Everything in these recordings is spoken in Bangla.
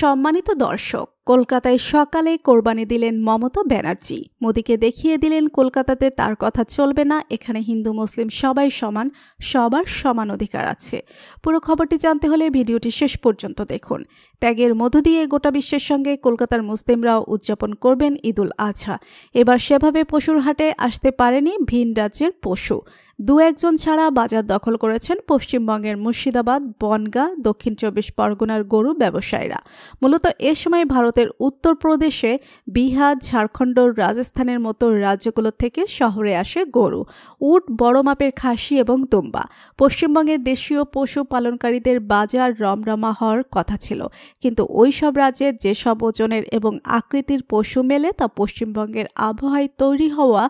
সম্মানিত দর্শক, কলকাতায় সকালে কোরবানি দিলেন মমতা ব্যানার্জি। মোদিকে দেখিয়ে দিলেন কলকাতাতে তার কথা চলবে না, এখানে হিন্দু মুসলিম সবাই সমান, সবার সমান অধিকার আছে। পুরো খবরটি জানতে হলে ভিডিওটি শেষ পর্যন্ত দেখুন। ত্যাগের মধ্য দিয়ে গোটা বিশ্বের সঙ্গে কলকাতার মুসলিমরাও উদযাপন করবেন ঈদুল আজহা। এবার সেভাবে পশুর হাটে আসতে পারেনি ভিন রাজ্যের পশু। দু একজন ছাড়া বাজার দখল করেছেন পশ্চিমবঙ্গের মুর্শিদাবাদ, বনগাঁ, দক্ষিণ 24 পরগনার গরু ব্যবসায়ীরা। মূলত এ সময় ভারতের উত্তরপ্রদেশে, বিহার, ঝাড়খণ্ড, রাজস্থানের মতো রাজ্যগুলো থেকে শহরে আসে গরু, উট, বড় মাপের খাসি এবং দুম্বা। পশ্চিমবঙ্গের দেশীয় পশু পালনকারীদের বাজার রমরমা হওয়ার কথা ছিল, কিন্তু ওই সব রাজ্যে যেসব ওজনের এবং আকৃতির পশু মেলে তা পশ্চিমবঙ্গের আবহাওয়ায় তৈরি হওয়া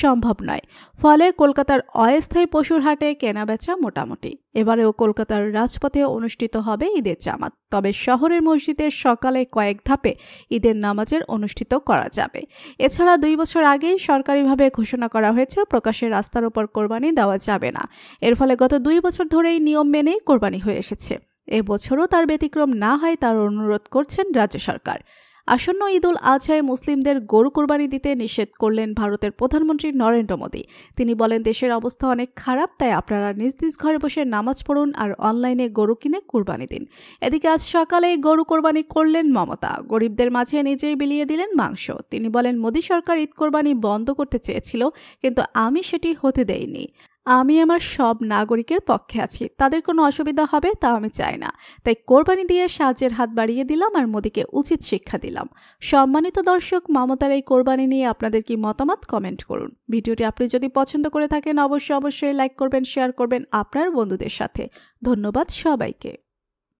সম্ভব নয়। ফলে কলকাতার অস্থায়ী পশুর হাটে কেনাবেচা মোটামুটি। এবারেও কলকাতার রাজপথে অনুষ্ঠিত হবে ঈদের জামাত, তবে শহরের মসজিদে সকালে কয়েক ধাপে ঈদের নামাজের অনুষ্ঠিত করা যাবে। এছাড়া 2 বছর আগেই সরকারিভাবে ঘোষণা করা হয়েছে প্রকাশ্যে রাস্তার উপর কোরবানি দেওয়া যাবে না। এর ফলে গত 2 বছর ধরেই নিয়ম মেনেই কোরবানি হয়ে এসেছে। এবছরও তার ব্যতিক্রম না হয় তার অনুরোধ করছেন রাজ্য সরকার। আসন্ন ঈদুল আজহায় মুসলিমদের গরু কোরবানি দিতে নিষেধ করলেন ভারতের প্রধানমন্ত্রী নরেন্দ্র মোদী। তিনি বলেন, দেশের অবস্থা অনেক খারাপ, তাই আপনারা নিজ নিজ ঘরে বসে নামাজ পড়ুন আর অনলাইনে গরু কিনে কোরবানি দিন। এদিকে আজ সকালে গরু কোরবানি করলেন মমতা। গরিবদের মাঝে নিজেই বিলিয়ে দিলেন মাংস। তিনি বলেন, মোদী সরকার ঈদ কোরবানি বন্ধ করতে চেয়েছিল, কিন্তু আমি সেটি হতে দেইনি। আমি আমার সব নাগরিকের পক্ষে আছি, তাদের কোনো অসুবিধা হবে তা আমি চাই না। তাই কোরবানি দিয়ে সাহায্যের হাত বাড়িয়ে দিলাম আর মোদীকে উচিত শিক্ষা দিলাম। সম্মানিত দর্শক, মমতার এই কোরবানি নিয়ে আপনাদের কি মতামত কমেন্ট করুন। ভিডিওটি আপনি যদি পছন্দ করে থাকেন অবশ্যই লাইক করবেন, শেয়ার করবেন আপনার বন্ধুদের সাথে। ধন্যবাদ সবাইকে।